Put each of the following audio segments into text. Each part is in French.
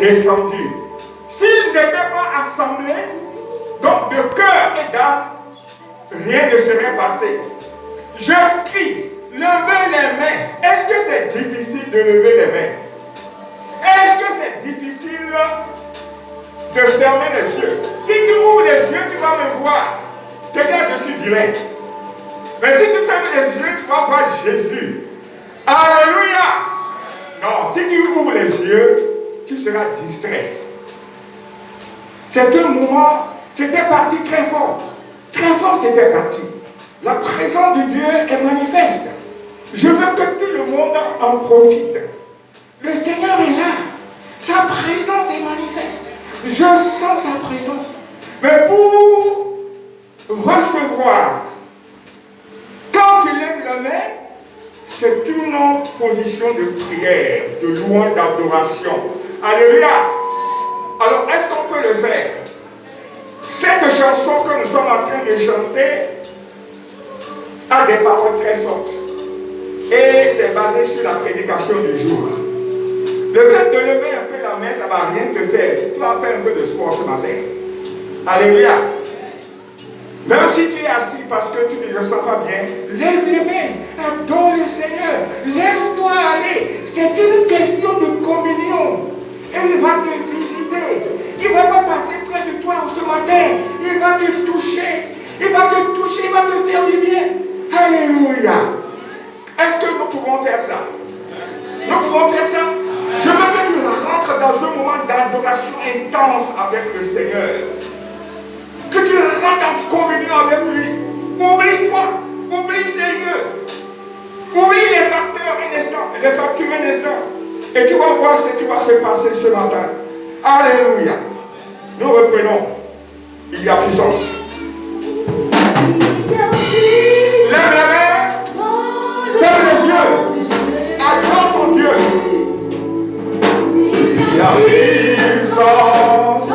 descendu. S'ils n'étaient pas assemblés, donc de cœur et d'âme, rien ne serait passé. Je crie, levez les mains. Est-ce que c'est difficile de lever les mains? Est-ce que c'est difficile de fermer les yeux? Si tu ouvres les yeux, tu vas me voir. Déjà, je suis vilain. Mais si tu fermes les yeux, tu vas voir Jésus. Alléluia! Non, si tu ouvres les yeux, tu seras distrait. C'est un moment, c'était parti très fort. Très fort, c'était parti. La présence de Dieu est manifeste. Je veux que tout le monde en profite. Le Seigneur est là. Sa présence est manifeste. Je sens sa présence. Mais pour recevoir, quand tu lèves la main, c'est une position de prière, de louange, d'adoration. Alléluia. Alors, est-ce qu'on peut le faire? Cette chanson que nous sommes en train de chanter a des paroles très fortes. Et c'est basé sur la prédication du jour. Le fait de lever un peu la main, ça ne va rien te faire. Tu vas faire un peu de sport ce matin. Alléluia. Même si tu es assis parce que tu ne te sens pas bien, lève les mains, adore le Seigneur, laisse-toi aller. C'est une question de communion. Il va te visiter. Il ne va pas passer près de toi ce matin. Il va te toucher. Il va te toucher, il va te faire du bien. Alléluia. Est-ce que nous pouvons faire ça? Nous pouvons faire ça? Je veux que tu rentres dans un moment d'adoration intense avec le Seigneur. Que tu rentres en communion avec lui. Oublie-toi. Oublie Seigneur. Oublie les facteurs un instant. Les factures un instant. Et tu vas voir ce qui va se passer ce matin. Alléluia. Nous reprenons. Il y a puissance. Lève la main. Ferme les yeux. Acclame ton Dieu. Il y a puissance.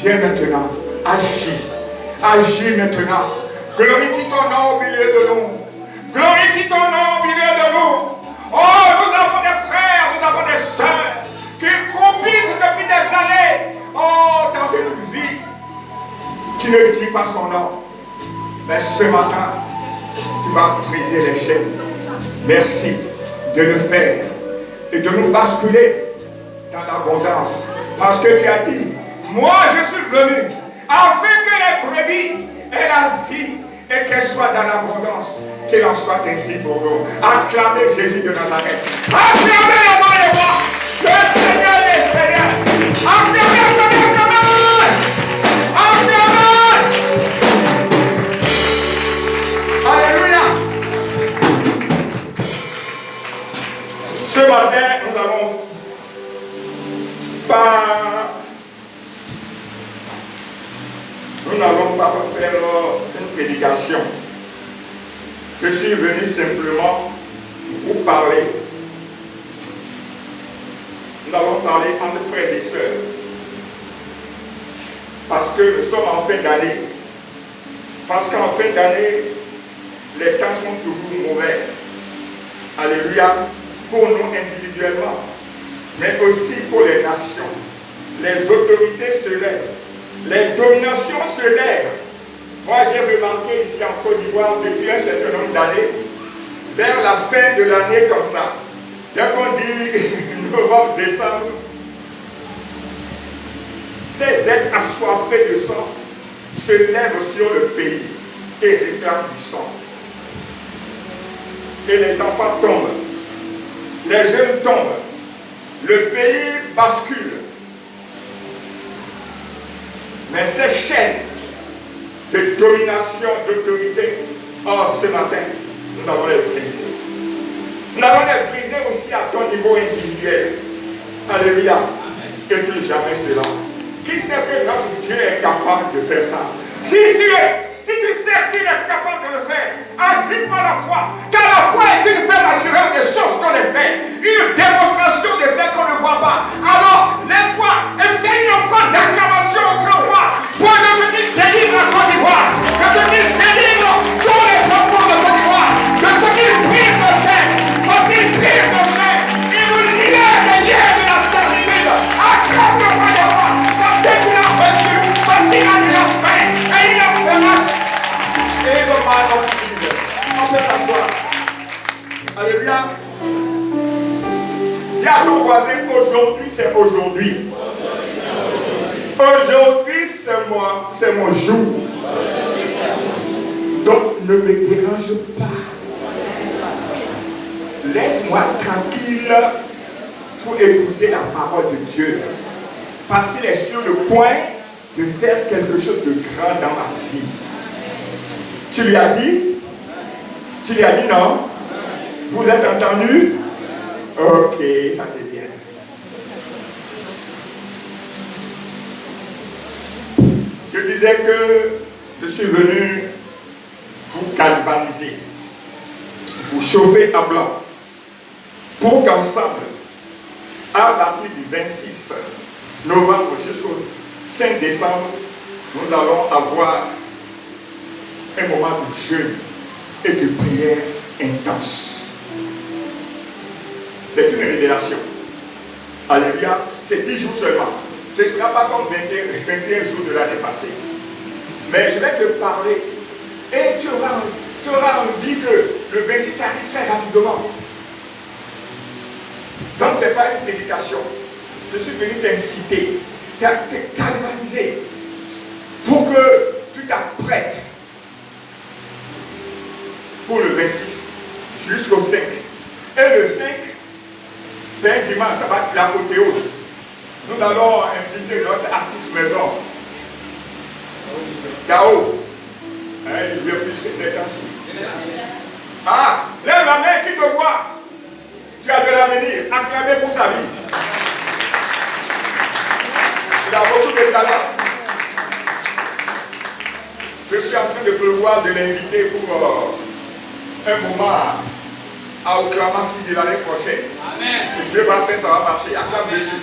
Viens maintenant, agis. Agis maintenant. Glorifie ton nom au milieu de nous. Glorifie ton nom au milieu de nous. Oh, nous avons des frères, nous avons des sœurs qui croupissent depuis des années. Oh, dans une vie qui ne dit pas son nom. Mais ce matin, tu vas briser les chaînes. Merci de le faire et de nous basculer dans l'abondance. Parce que tu as dit, moi je suis venu afin que les brebis aient la vie et qu'elles soient dans l'abondance. Qu'il en soit ainsi pour nous. Acclamez Jésus de Nazareth. Acclamez le roi des rois, le Seigneur des seigneurs. Acclamez, acclamez, acclamez. Acclamez. Alléluia. Ce matin, nous allons n'allons pas faire une prédication. Je suis venu simplement vous parler. Nous allons parler entre frères et sœurs. Parce que nous sommes en fin d'année. Parce qu'en fin d'année, les temps sont toujours mauvais. Alléluia. Pour nous individuellement, mais aussi pour les nations. Les autorités se lèvent. Les dominations se lèvent. Moi, j'ai remarqué ici en Côte d'Ivoire, depuis un certain nombre d'années, vers la fin de l'année comme ça, dès qu'on dit novembre, décembre, ces êtres assoiffés de sang se lèvent sur le pays et réclament du sang. Et les enfants tombent. Les jeunes tombent. Le pays bascule. Mais ces chaînes de domination, d'autorité, ce matin, nous allons les briser. Nous allons les briser aussi à ton niveau individuel. Alléluia. Et plus jamais cela. Qui sait que notre Dieu est capable de faire ça? Si tu sais qu'il est capable de le faire, agis par la foi. Car la foi est une ferme assurance des choses qu'on espère. Une démonstration de ce qu'on ne voit pas. Alors, lève-toi et fais une offrande d'acclamation au grand roi. Pour que ce qu'il délivre la Côte d'Ivoire. Que ce qu'il délivre tous les enfants de Côte d'Ivoire. Que ce qu'il brise nos chaînes. Parce qu'il brise nos chaînes. Il nous libère des liens de la servitude. Acclame le roi des rois. Parce qu'il a reçu. Parce qu'il a de la faim. Et il a fait mal. Et le mal en Jésus. On peut s'asseoir. Alléluia. Dis à ton voisin, aujourd'hui c'est aujourd'hui. Aujourd'hui c'est mon jour. Donc ne me dérange pas. Laisse-moi tranquille pour écouter la parole de Dieu. Parce qu'il est sur le point de faire quelque chose de grand dans ma vie. Tu lui as dit? Tu lui as dit non? Vous êtes entendu? Ok, ça c'est bien. Je disais que je suis venu vous galvaniser, vous chauffer à blanc, pour qu'ensemble, à partir du 26 novembre jusqu'au 5 décembre, nous allons avoir un moment de jeûne et de prière intense. C'est une révélation. Alléluia. C'est 10 jours seulement. Ce ne sera pas comme 21 jours de l'année passée. Mais je vais te parler. Et tu auras envie que le 26 arrive très rapidement. Donc ce n'est pas une prédication. Je suis venu t'inciter, te galvaniser pour que tu t'apprêtes pour le 26 jusqu'au 5. Et le 5, c'est un dimanche, ça va être l'apothéose. Nous allons inviter notre artiste maison. K.O. Il ne veut plus ces temps-ci. Ah, lève la main qui te voit. Tu as de l'avenir. Acclamez pour sa vie. Il a beaucoup de talent. Je suis en train de prévoir de l'inviter pour un moment à Oklahoma City l'année prochaine. Amen. Et Dieu va faire, ça va marcher. Acclame Jésus.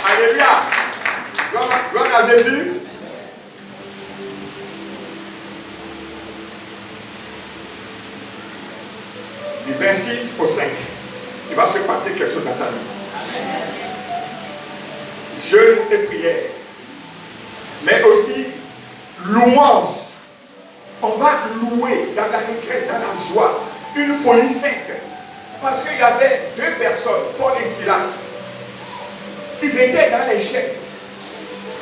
Alléluia. Gloire à Jésus. Du 26 au 5, il va se passer quelque chose dans ta vie. Jeûne et prière, mais aussi louange. On va louer dans la détresse, dans la joie, une folie sainte. Parce qu'il y avait deux personnes, Paul et Silas. Ils étaient dans l'échec.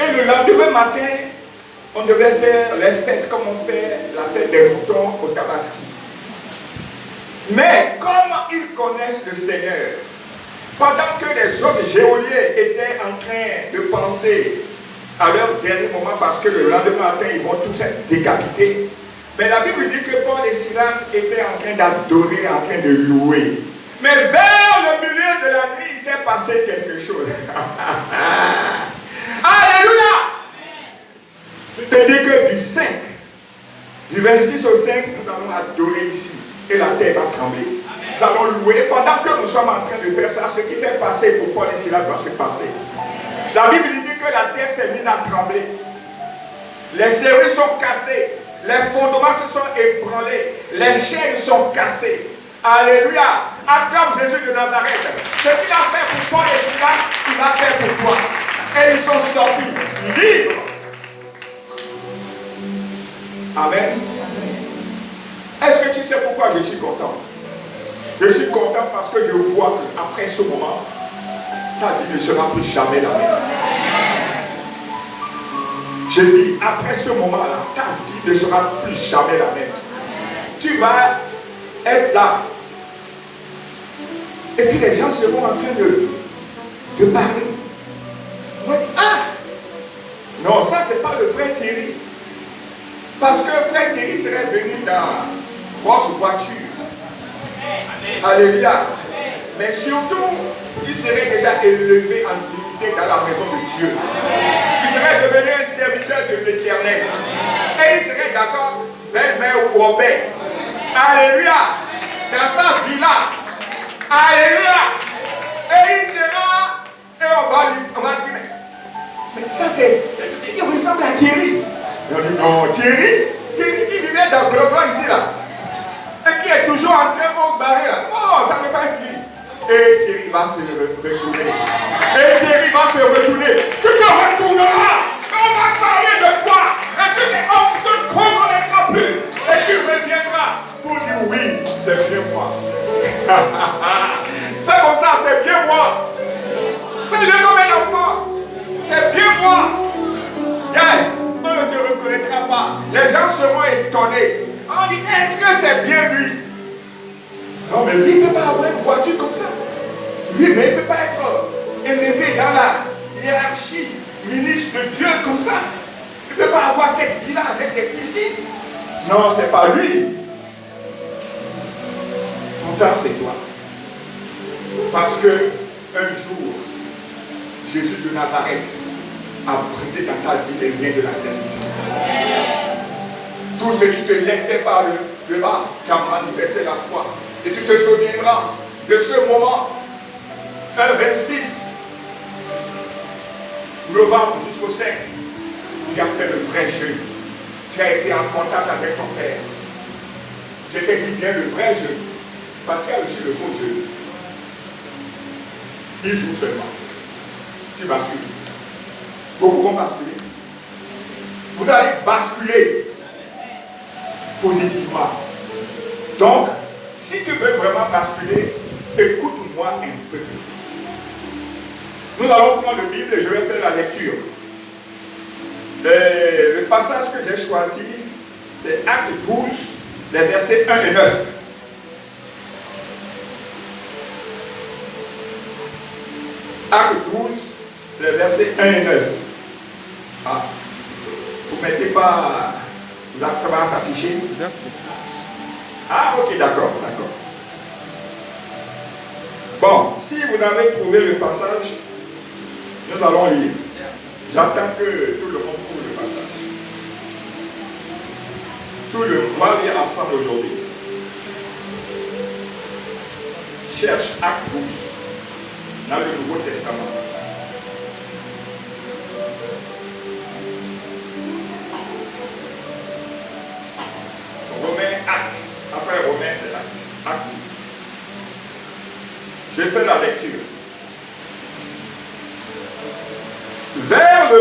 Et le lendemain matin, on devait faire les fêtes comme on fait la fête des moutons au Tabaski. Mais comme ils connaissent le Seigneur, pendant que les autres geôliers étaient en train de penser à leur dernier moment parce que le lendemain matin ils vont tous être décapités, mais la Bible dit que Paul et Silas étaient en train d'adorer, en train de louer. Mais vers le milieu de la nuit, il s'est passé quelque chose. Alléluia! Je te dis que du 5, du 26 au 5, nous allons adorer ici. Et la terre va trembler. Nous allons louer. Et pendant que nous sommes en train de faire ça, ce qui s'est passé pour Paul et Silas va se passer. La Bible dit que la terre s'est mise à trembler. Les serrures sont cassées. Les fondements se sont ébranlés. Les chaînes sont cassées. Alléluia. Acclame Jésus de Nazareth. Ce qu'il a fait pour Paul et Silas, il a fait pour toi. Et ils sont sortis libres. Amen. Est-ce que tu sais pourquoi je suis content? Je suis content parce que je vois qu'après ce moment, ta vie ne sera plus jamais la même. Je dis, après ce moment-là, ta vie ne sera plus jamais la même. Tu vas être là. Et puis les gens seront en train de parler. On va dire, ah! Non, ça, c'est pas le frère Thierry. Parce que frère Thierry serait venu dans grosse voiture. Alléluia. Mais surtout, il serait déjà élevé en dignité dans la maison de Dieu. Il serait devenu un serviteur de l'Éternel. Et il serait dans son belle-mère Robert. Alléluia. Dans sa villa. Alléluia. Et il sera. Et on va dire, mais ça c'est. Il ressemble à Thierry. Et on dit, non, Thierry qui vivait dans Global ici là. Et qui est toujours en train de se barrer là. Oh, ça ne peut pas être lui. Et Thierry va se retourner. Et Thierry va se retourner. Tu te retourneras. On va parler de toi. Et on ne te reconnaîtra plus. Et tu reviendras pour dire oui, c'est bien moi. C'est comme ça, c'est bien moi. C'est le comme un enfant. C'est bien moi. Yes. On ne te reconnaîtra pas. Les gens seront étonnés. On dit, est-ce que c'est bien lui? Non, mais lui ne peut pas avoir une voiture comme ça. Lui, mais il ne peut pas être élevé dans la hiérarchie, ministre de Dieu comme ça. Il ne peut pas avoir cette vie-là avec des piscines. Non, ce n'est pas lui. Pourtant, c'est toi. Parce que un jour, Jésus de Nazareth a brisé dans ta vie les liens de la servitude. Tout ce qui te laissait par le bas, tu as manifesté la foi. Et tu te souviendras de ce moment, un 26 novembre jusqu'au 5, tu as fait le vrai jeûne. Tu as été en contact avec ton Père. Je t'ai dit bien le vrai jeûne, parce qu'il y a aussi le faux jeûne. 10 jours seulement. Tu bascules. Beaucoup vont basculer. Vous allez basculer positivement. Donc, si tu veux vraiment basculer, écoute-moi un peu. Nous allons prendre la Bible et je vais faire la lecture. Le passage que j'ai choisi, c'est Acte 12, les versets 1 et 9. Acte 12, les versets 1 et 9. Ah, vous ne mettez pas la commence affichée? Ah, ok, d'accord, d'accord. Bon, si vous n'avez trouvé le passage, nous allons lire. J'attends que tout le monde trouve le passage. On va lire ensemble aujourd'hui. Cherche Acte 12 dans le Nouveau Testament.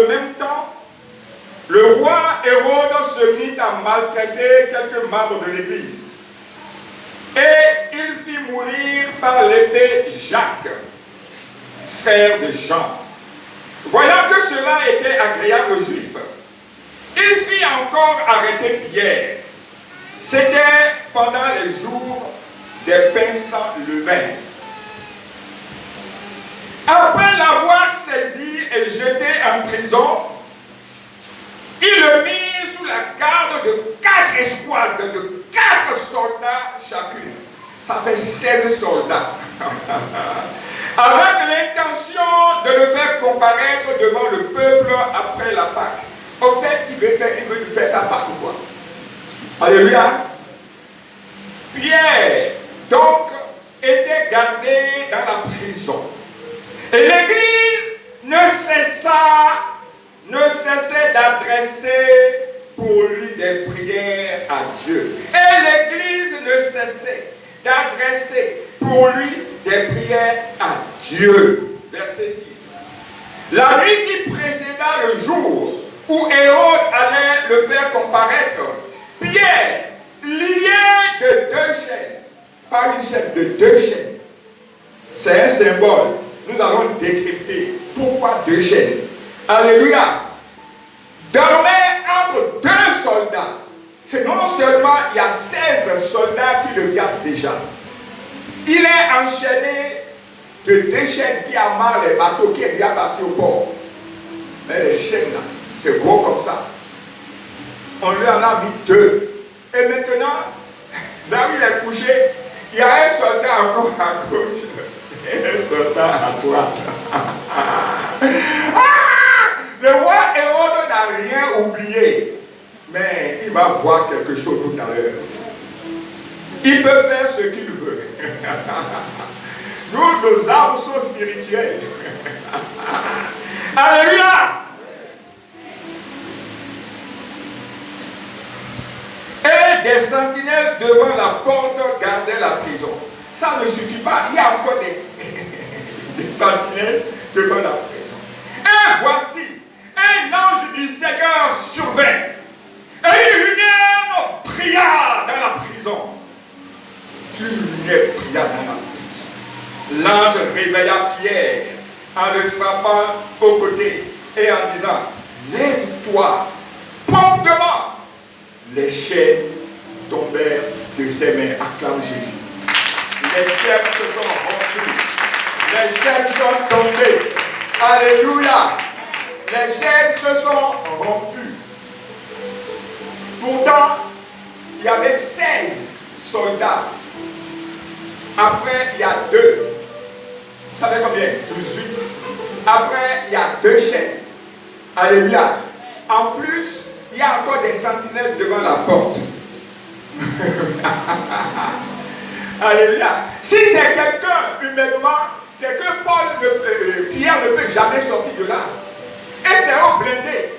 le même temps, le roi Hérode se mit à maltraiter quelques membres de l'Église. Et il fit mourir par l'épée Jacques, frère de Jean. Voyant que cela était agréable aux Juifs, il fit encore arrêter Pierre. C'était pendant les jours des pains sans levain. Après l'avoir saisi et jeté en prison, il le mit sous la garde de 4 escouades, de 4 soldats chacune. Ça fait 16 soldats. Avec l'intention de le faire comparaître devant le peuple après la Pâque. En fait, il veut faire sa Pâque ou quoi? Alléluia. Pierre, donc, était gardé dans la prison. Et l'Église ne cessait d'adresser pour lui des prières à Dieu. Et l'Église ne cessait d'adresser pour lui des prières à Dieu. Verset 6. La nuit qui précéda le jour où Hérode allait le faire comparaître, Pierre, lié de 2 chaînes, pas une chaîne, de 2 chaînes. C'est un symbole. Nous allons décrypter pourquoi 2 chaînes. Alléluia. Dormait entre 2 soldats. C'est non seulement il y a 16 soldats qui le gardent déjà. Il est enchaîné de 2 chaînes qui amarrent les bateaux qui est déjà parti au port. Mais les chaînes là, c'est gros comme ça. On lui en a mis 2. Et maintenant, là où il est couché, il y a un soldat encore à gauche et un soldat à droite. Le roi Hérode n'a rien oublié, mais il va voir quelque chose tout à l'heure. Il peut faire ce qu'il veut. Nous, nos armes sont spirituelles. Alléluia! Et des sentinelles devant la porte gardaient la prison. Ça ne suffit pas. Il y a encore des sentinelles devant la prison. Et voici, un ange du Seigneur survint. Et une lumière brilla dans la prison. Une lumière brilla dans la prison. L'ange réveilla Pierre en le frappant au côté et en disant, lève-toi promptement. Les chaînes tombèrent de ses mains. Acclame Jésus. Les chaînes se sont rompues. Les chaînes sont tombées. Alléluia. Les chaînes se sont rompues. Pourtant, il y avait 16 soldats. Après, il y a 2. Vous savez combien? 18. Après, il y a 2 chaînes. Alléluia. En plus, il y a encore des sentinelles devant la porte. Alléluia. Si c'est quelqu'un, humainement, c'est que Pierre ne peut jamais sortir de là. Et c'est un blindé.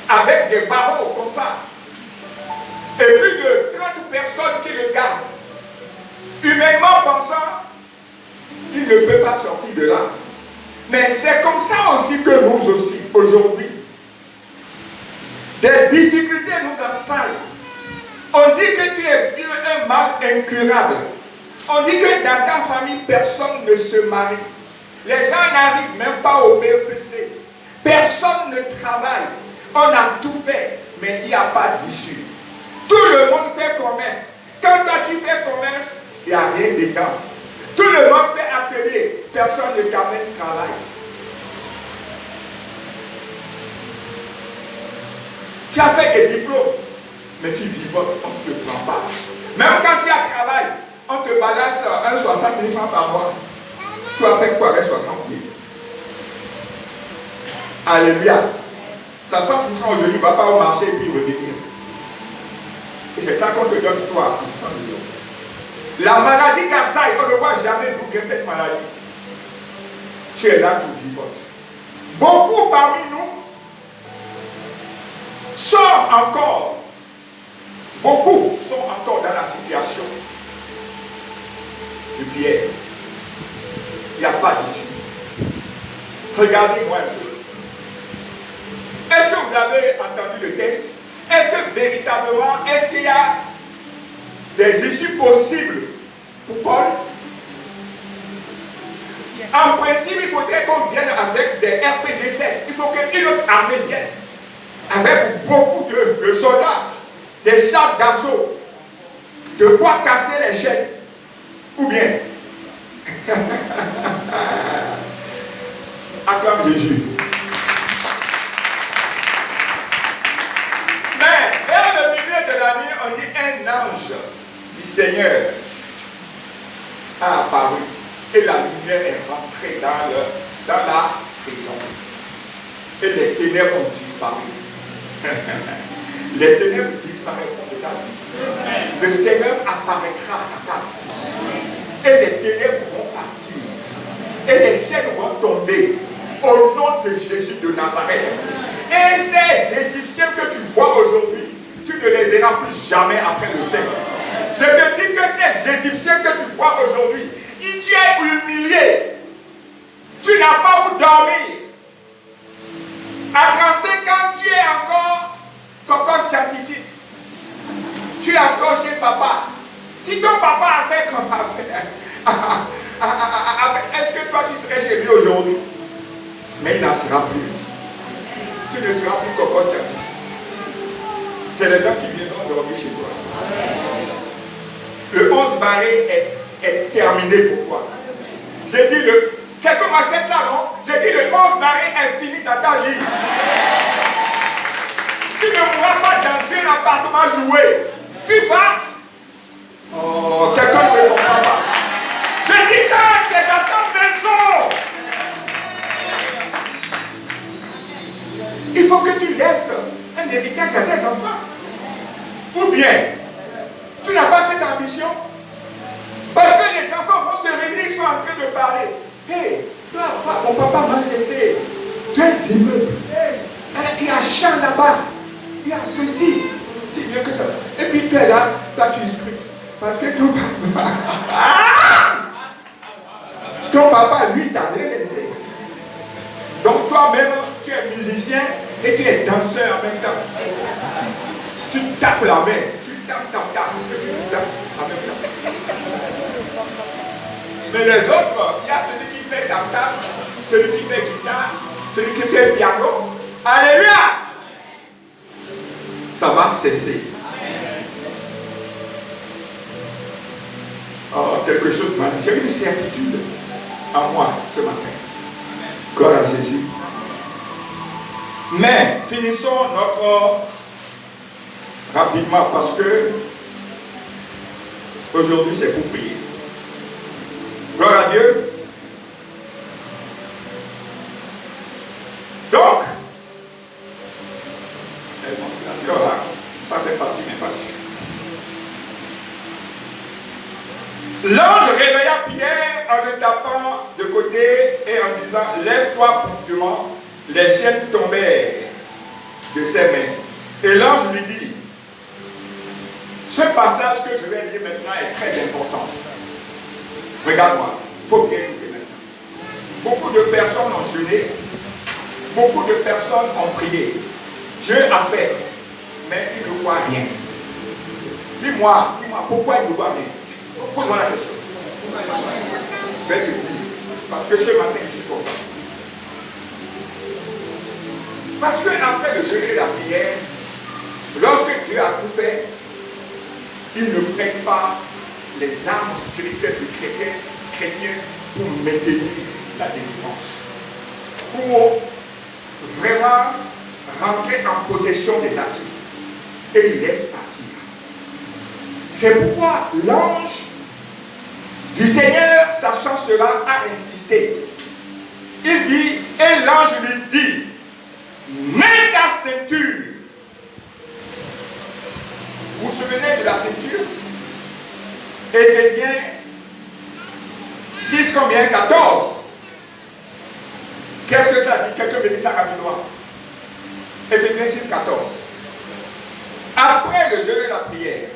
Avec des barreaux comme ça. Et plus de 30 personnes qui le gardent. Humainement pensant, il ne peut pas sortir de là. Mais c'est comme ça aussi que nous aussi, aujourd'hui, des difficultés nous assaillent. On dit que tu es un mal incurable. On dit que dans ta famille, personne ne se marie. Les gens n'arrivent même pas au BEPC. Personne ne travaille. On a tout fait, mais il n'y a pas d'issue. Tout le monde fait commerce. Quand toi tu fais commerce, il n'y a rien dedans. Tout le monde fait atelier. Personne ne t'amène travail. Tu as fait des diplômes, mais tu vivotes, on ne te prend pas. Même quand tu as travail, on te balance 60 000 francs par mois. Tu as fait quoi avec 60 000? Alléluia. 60 000 francs aujourd'hui, ne va pas au marché et puis revenir. Et c'est ça qu'on te donne toi, 60 millions. La maladie d'assaille, on ne voit jamais d'où vient cette maladie. Tu es là, tu vivotes. Beaucoup parmi nous sont encore, beaucoup sont encore dans la situation de Pierre. Il n'y a pas d'issue. Regardez-moi un peu. Est-ce que vous avez entendu le texte? Est-ce que véritablement, est-ce qu'il y a des issues possibles pour Paul? En principe, il faudrait qu'on vienne avec des RPG-7. Il faut qu'une autre armée vienne. Avec beaucoup de soldats, des chars d'assaut, de quoi casser les chaînes. Ou bien, acclame Jésus. Mais vers le milieu de la nuit, on dit un ange du Seigneur a apparu et la lumière est rentrée dans la prison. Et les ténèbres ont disparu. Les ténèbres disparaîtront de ta vie. Le Seigneur apparaîtra à ta vie. Et les ténèbres vont partir. Et les chaînes vont tomber. Au nom de Jésus de Nazareth. Et ces Égyptiens que tu vois aujourd'hui, tu ne les verras plus jamais après le Seigneur. Je te dis que ces Égyptiens que tu vois aujourd'hui, ils t'ont humilié. Tu n'as pas où dormir. À 35 ans, tu es encore scientifique. Tu es encore chez papa. Si ton papa a fait comme ça, est-ce que toi tu serais chez lui aujourd'hui? Mais il n'en sera plus ici. Tu ne seras plus qu'encore scientifique. C'est les gens qui viendront dormir chez toi. Le 11 barré est terminé pour toi. J'ai dit quelqu'un m'achète ça, non? J'ai dit le 11 barré est fini dans ta vie. Tu ne pourras pas dans un appartement loué. Tu vas. Oh, quelqu'un ne me comprend pas. Je dis ça, c'est dans ta maison. Il faut que tu laisses un héritage à tes enfants. Ou bien, tu n'as pas cette ambition. Parce que les enfants vont se réunir, ils sont en train de parler. Hé, toi, mon papa m'a laissé 2 immeubles. Il y a un champ là-bas. Il y a ceci. C'est mieux que ça. Et puis tu es là, toi tu scrutes. Parce que ton papa, lui, t'a rien laissé. Donc toi-même, tu es musicien et tu es danseur en même temps. Tu tapes la main. Tu tapes, et puis tu danses en même temps. Mais les autres, il y a celui qui fait tam-tam, celui qui fait guitare, celui qui fait piano. Alléluia! Ça va cesser. Oh, quelque chose m'a dit. J'ai une certitude en moi ce matin. Gloire à Jésus. Mais finissons notre rapidement parce que aujourd'hui c'est pour prier. Gloire à Dieu. Donc, ça fait partie de mes pages. L'ange réveilla Pierre en le tapant de côté et en disant: lève-toi promptement. Les chaînes tombèrent de ses mains. Et l'ange lui dit: ce passage que je vais lire maintenant est très important. Regarde-moi, il faut bien écouter maintenant. Beaucoup de personnes ont jeûné, beaucoup de personnes ont prié. Dieu a fait, mais il ne voit rien. Dis-moi, pourquoi il ne voit rien? Pose-moi la question. Je vais te dire, parce que ce matin, ici, pourquoi? Parce que après le jeûne et la prière, lorsque Dieu a tout fait, il ne prête pas les armes spirituelles du chrétien pour maintenir la délivrance. Pour vraiment rentrer en possession des acquis. Et il laisse partir. C'est pourquoi l'ange du Seigneur, sachant cela, a insisté. Il dit, et l'ange lui dit: mets ta ceinture. Vous vous souvenez de la ceinture? Éphésiens 6 combien? 14. Qu'est-ce que ça dit? Quelqu'un me dit ça rapidement. Éphésiens 6, 14. Après le jeûne et la prière.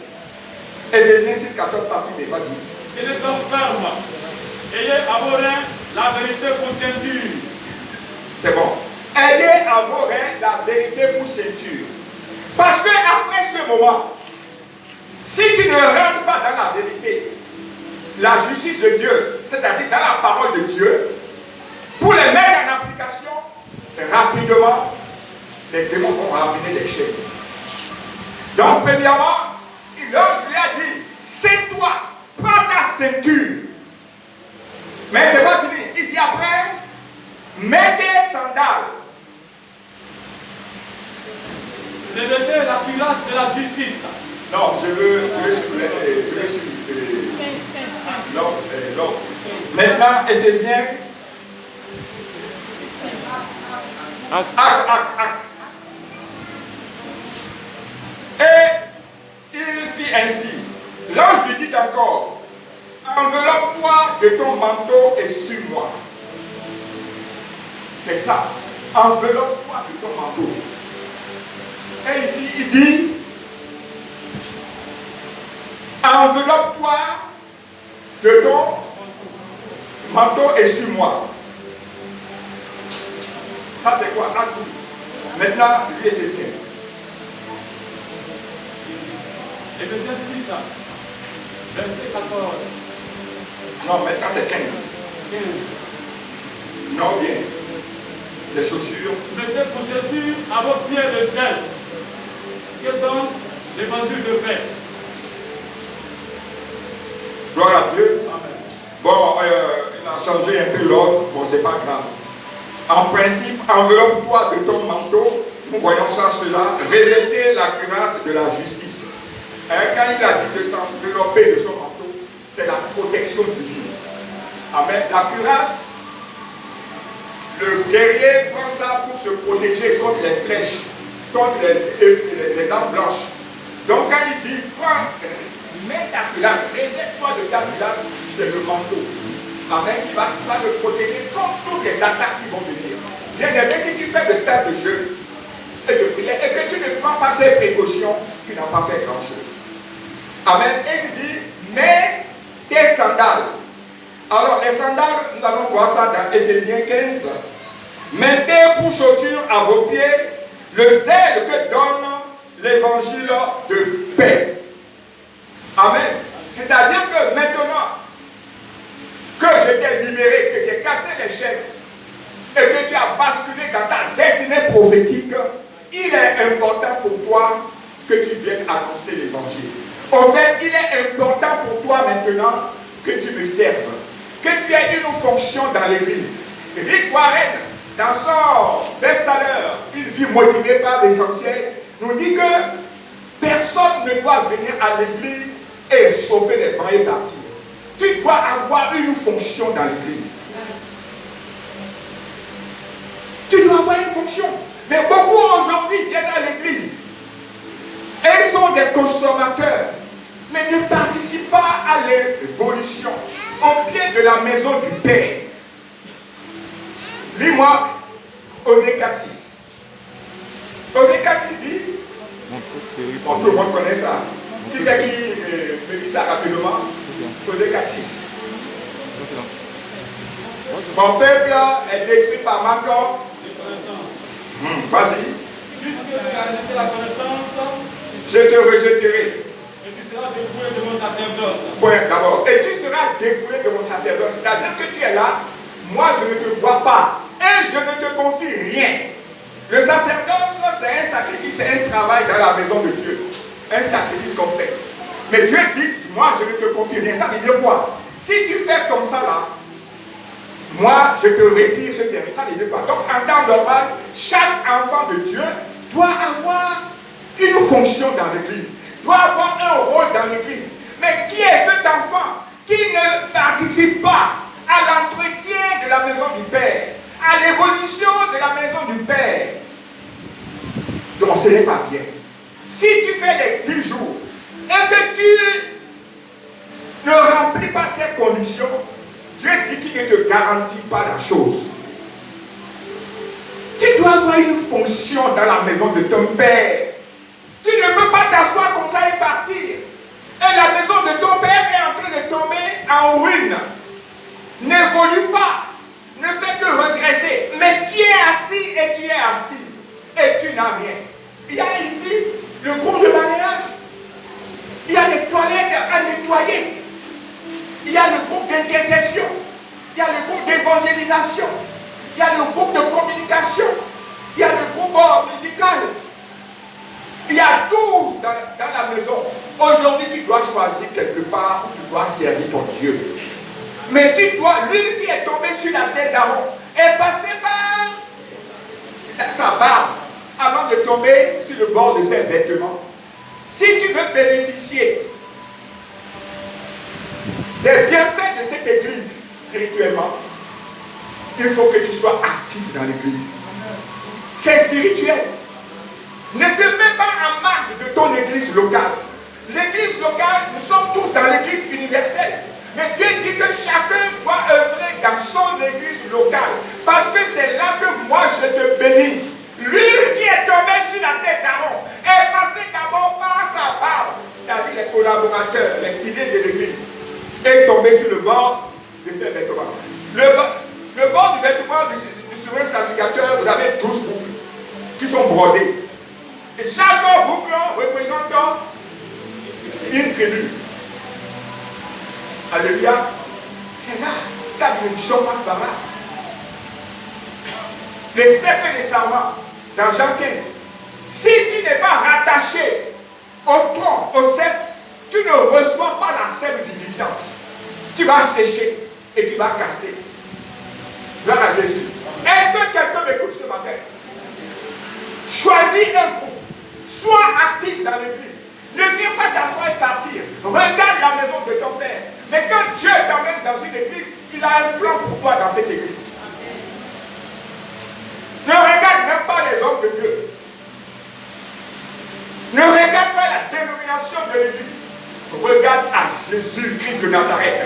Éphésiens 6, 14, partie B, vas-y. Il est donc ferme. Ayez abhorré la vérité pour ceinture. C'est bon. Ayez en vos reins la vérité pour ceinture. Parce que après ce moment, si tu ne rentres pas dans la vérité, la justice de Dieu, c'est-à-dire dans la parole de Dieu, pour les mettre en application, rapidement, les démons vont ramener des chaînes. Donc, premièrement, l'ange lui a dit, c'est toi, prends ta ceinture. Mais c'est pas fini. Il dit après, mets tes sandales. Revêtez la cuirasse de la justice. Non, je veux non. Maintenant, Éphésiens. Acte. Et il fit ainsi. L'ange lui dit encore, enveloppe-toi de ton manteau et suis-moi. C'est ça. Enveloppe-toi de ton manteau. Et ici, il dit, enveloppe-toi de ton manteau et suis-moi. Ça, c'est quoi? Maintenant, lui, Éphésiens. Éphésiens 6, verset 14. Non, maintenant, c'est 15. 15. Non, bien. Les chaussures. Mettez pour chaussures à vos pieds le zèle que donne l'évangile de paix. Gloire à Dieu. Amen. Bon, il a changé un peu l'ordre. Bon, c'est pas grave. En principe, enveloppe-toi de ton manteau. Nous voyons ça, cela. Revêtez la cuirasse de la justice. Quand il a dit de s'envelopper de son manteau, c'est la protection divine. Amen. La cuirasse, le guerrier prend ça pour se protéger contre les flèches, contre les armes blanches. Donc quand il dit, mets ta cuirasse, revêt-toi de ta cuirasse, c'est le manteau. Amen, qui va te protéger contre toutes les attaques qui vont venir. Bien aimé, si tu fais de temps de jeûne et de prière et que tu ne prends pas ces précautions, tu n'as pas fait grand-chose. Amen. Et il dit, mets tes sandales. Alors, les sandales, nous allons voir ça dans Éphésiens 15. Mettez pour chaussures à vos pieds le zèle que donne l'évangile de paix. Amen. C'est-à-dire que maintenant que je t'ai libéré, que j'ai cassé les chaînes et que tu as basculé dans ta destinée prophétique, il est important pour toi que tu viennes annoncer l'évangile. En fait, il est important pour toi maintenant que tu me serves, que tu aies une fonction dans l'église. Rick Warren, dans son best-seller, Une vie motivée par l'essentiel, nous dit que personne ne doit venir à l'église et chauffer les bras et partir. Tu dois avoir une fonction dans l'église. Tu dois avoir une fonction. Mais beaucoup aujourd'hui viennent à l'église et ils sont des consommateurs, mais ne participent pas à l'évolution au pied de la maison du Père. Lis-moi Osée 4.6. Osée 4.6 dit, bon, tout le monde connaît ça. Qui c'est qui me dit ça rapidement? Osée 4.6. Mon peuple est détruit par ma corps. Vas-y. Puisque tu as rejeté la connaissance, je te rejetterai. et tu seras dépouillé de mon sacerdoce. Point d'abord. Et tu seras dépouillé de mon sacerdoce. C'est-à-dire que tu es là, moi je ne te vois pas. Et je ne te confie rien. Le sacerdoce, c'est un sacrifice, c'est un travail dans la maison de Dieu. Un sacrifice qu'on fait. Mais Dieu dit, moi je ne te confie rien. Ça veut dire quoi? Si tu fais comme ça là, moi je te retire ce service. Ça veut dire quoi? Donc en temps normal, chaque enfant de Dieu doit avoir une fonction dans l'église, doit avoir un rôle dans l'église. Mais qui est cet enfant qui ne participe pas à l'entretien de la maison du Père, à l'évolution de la maison du Père? Donc ce n'est pas bien. Si tu fais les 10 jours et que tu ne remplis pas ces conditions, Dieu dit qu'il ne te garantit pas la chose. Tu dois avoir une fonction dans la maison de ton Père. Tu ne peux pas t'asseoir comme ça et partir. Et la maison de ton Père est en train de tomber en ruine. N'évolue pas. Ne fais que regresser. Mais tu es n'as rien. Il y a ici le groupe de balayage. Il y a les toilettes à nettoyer. Il y a le groupe d'intercession. Il y a le groupe d'évangélisation. Il y a le groupe de communication. Il y a le groupe musical. Il y a tout dans la maison. Aujourd'hui, tu dois choisir quelque part où tu dois servir ton Dieu. Mais tu dois, l'huile qui est tombée sur la tête d'Aaron est passée par sa barbe avant de tomber sur le bord de ses vêtements. Si tu veux bénéficier des bienfaits de cette église spirituellement, il faut que tu sois actif dans l'église. C'est spirituel. Ne te mets pas en marge de ton église locale. L'église locale, nous sommes tous dans l'église universelle. Mais Dieu dit que chacun doit œuvrer dans son église locale. Parce que c'est là que moi je te bénis. L'huile qui est tombée sur la tête d'Aaron est passée d'abord par sa barbe, c'est-à-dire les collaborateurs, les idées de l'église, est tombée sur le bord de ses vêtements. Le bord du vêtement du souverain sacrificateur, vous avez 12 boucles qui sont brodées. Et chaque boucle représente une tribu. Alléluia. C'est là, ta bénédiction passe par là. Les cèpes et les serments, dans Jean 15. Si tu n'es pas rattaché au tronc, au cèpe, tu ne reçois pas la sève vivifiante. Tu vas sécher et tu vas casser. Gloire à Jésus. Est-ce que quelqu'un m'écoute ce matin? Choisis un groupe. Sois actif dans l'église. Ne viens pas t'asseoir et partir. Regarde la maison de ton père. Mais quand Dieu t'emmène dans une église, il a un plan pour toi dans cette église. Ne regarde même pas les hommes de Dieu. Ne regarde pas la dénomination de l'église. Regarde à Jésus-Christ de Nazareth.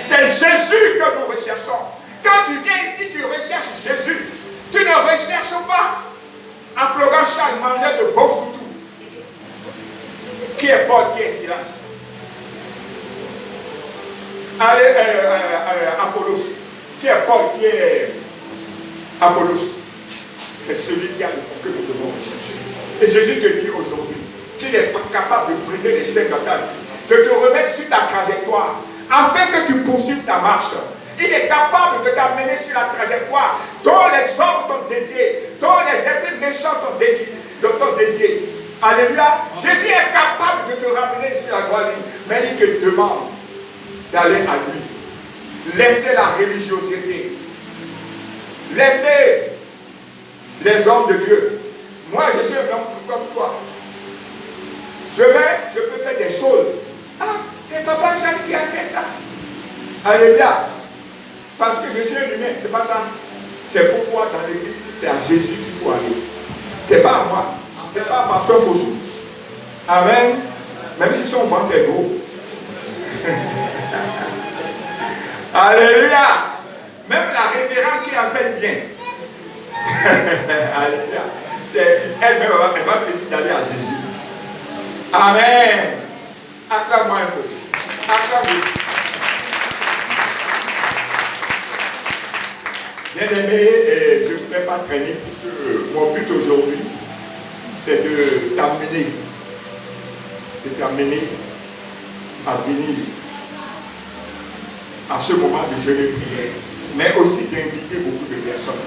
C'est Jésus que nous recherchons. Quand tu viens ici, tu recherches Jésus. Tu ne recherches pas un Plogacha, manger de beau foutu. Qui est Paul, qui est Silas? Allez, Apollos. Qui est Paul, qui est Apollos? C'est celui qui a le fond que nous devons rechercher. Et Jésus te dit aujourd'hui qu'il est capable de briser les chaînes de ta vie, de te remettre sur ta trajectoire, afin que tu poursuives ta marche. Il est capable de t'amener sur la trajectoire dont les hommes t'ont dévié, dont les esprits méchants t'ont dévié. Alléluia. Jésus est capable de te ramener sur la droite ligne, mais il te demande d'aller à lui. Laissez la religiosité. Laissez les hommes de Dieu. Moi, je suis un homme comme toi. Demain, je peux faire des choses. Ah, c'est Papa Jacques qui a fait ça. Alléluia. Parce que je suis un humain, c'est pas ça. C'est pourquoi dans l'église, c'est à Jésus qu'il faut aller. C'est pas à moi. C'est pas parce qu'il faut sous. Amen. Même si son ventre est gros. Alléluia. Même la révérende qui enseigne bien. Alléluia. Elle-même, elle va venir d'aller à Jésus. Amen. Acclame-moi un peu. Acclame-moi. Bien-aimé, je ne voudrais pas traîner puisque mon but aujourd'hui, c'est de t'amener à venir à ce moment de jeûne et prière, mais aussi d'inviter beaucoup de personnes,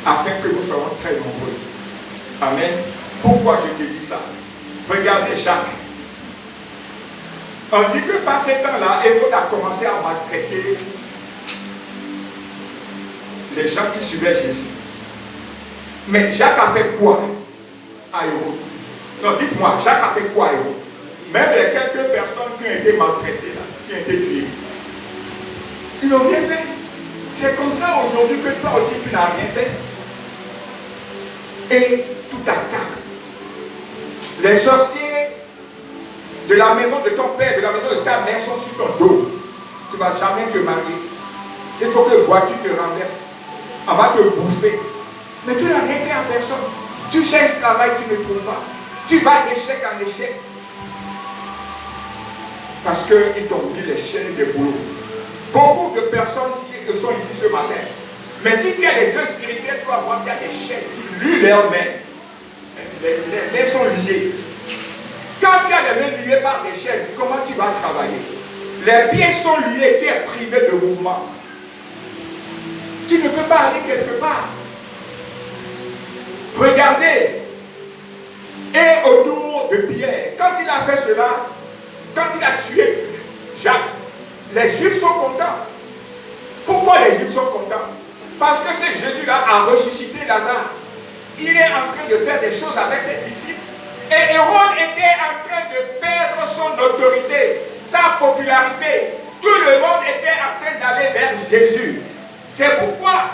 afin que nous soyons très nombreux. Amen. Pourquoi je te dis ça? Regardez Jacques. On dit que par ces temps-là, Hérode a commencé à maltraiter les gens qui suivaient Jésus. Mais Jacques a fait quoi à Hérode? Non, dites-moi, Jacques a fait quoi à Hérode? Même les quelques personnes qui ont été maltraitées, là, qui ont été tuées, ils n'ont rien fait. C'est comme ça aujourd'hui que toi aussi tu n'as rien fait. Et tout attaque. Les sorciers de la maison de ton père, de la maison de ta mère sont sur ton dos. Tu ne vas jamais te marier. Il faut que voiture te renverse. On va te bouffer. Mais tu n'as rien fait à personne. Tu cherches travail, tu ne trouves pas. Tu vas d'échec en échec. Parce qu'ils t'ont mis les chaînes des boulots. Beaucoup de personnes sont ici ce matin. Mais si tu as des yeux spirituels, tu vas voir qu'il y a des chaînes qui luent leurs mains. les mains sont liées. Quand tu as les mains liées par des chaînes, comment tu vas travailler? Les pieds sont liés, tu es privé de mouvement. Tu ne peux pas aller quelque part. Regardez. Et autour de Pierre, quand il a fait cela, quand il a tué Jacques, les Juifs sont contents. Pourquoi les Juifs sont contents? Parce que ce Jésus-là a ressuscité Lazare. Il est en train de faire des choses avec ses disciples. Et Hérode était en train de perdre son autorité, sa popularité. Tout le monde était en train d'aller vers Jésus. C'est pourquoi,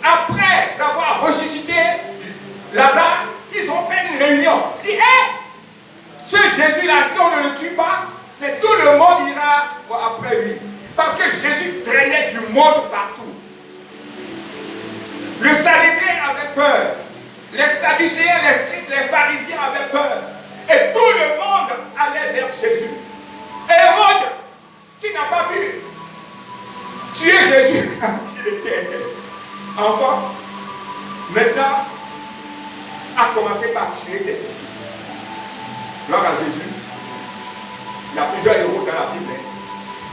après avoir ressuscité Lazare, ils ont fait une réunion. Ils disent, hé, ce Jésus-là, si on ne le tue pas, mais tout le monde ira après lui. Parce que Jésus traînait du monde partout. Le Sanhédrin avait peur. Les Sadducéens, les scribes, les pharisiens avaient peur. Et tout le monde allait vers Jésus. Hérode, qui n'a pas pu tuer Jésus quand il était enfant, maintenant a commencé par tuer ses disciples. Gloire à Jésus. Il y a plusieurs héros dans la Bible.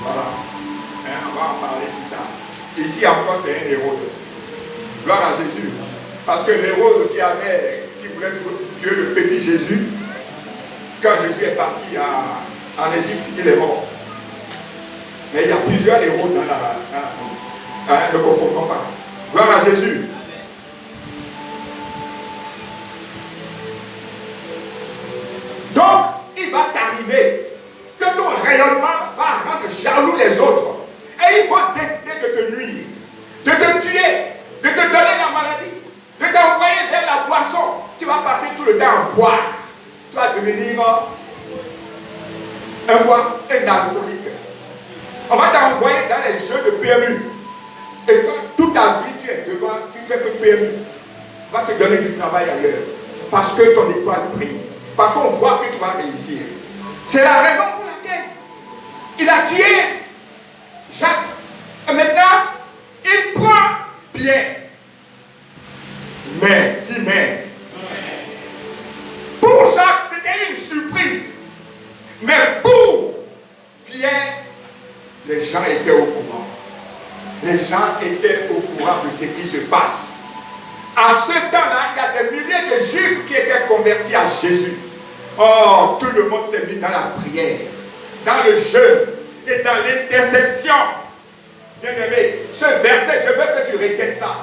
Voilà. On va en parler plus tard. Ici encore, c'est un héros. Gloire à Jésus. Parce que l'héros qui voulait tuer le petit Jésus, quand Jésus est parti en Égypte, il est mort. Mais il y a plusieurs héros dans la ne confondons pas. Gloire à Jésus. Donc, il va t'arriver que ton rayonnement va rendre jaloux les autres. Et ils vont décider de te nuire, de te tuer, de te donner la maladie, de t'envoyer vers la boisson. Tu vas passer tout le temps à boire. Tu vas devenir un alcoolique. On va t'envoyer dans les jeux de PMU. Et toi, toute ta vie, tu es devant, tu fais que PMU. On va te donner du travail ailleurs. Parce que ton étoile brille. Parce qu'on voit que tu vas réussir. C'est la raison pour laquelle il a tué Jacques. Et maintenant, il prend Pierre. Mais, dis mais. Pour Jacques, c'était une surprise. Mais pour Pierre, les gens étaient au courant. Les gens étaient au courant de ce qui se passe. À ce temps-là, il y a des milliers de Juifs qui étaient convertis à Jésus. Oh, tout le monde s'est mis dans la prière, dans le jeûne et dans l'intercession. Bien-aimé, ce verset, je veux que tu retiennes ça.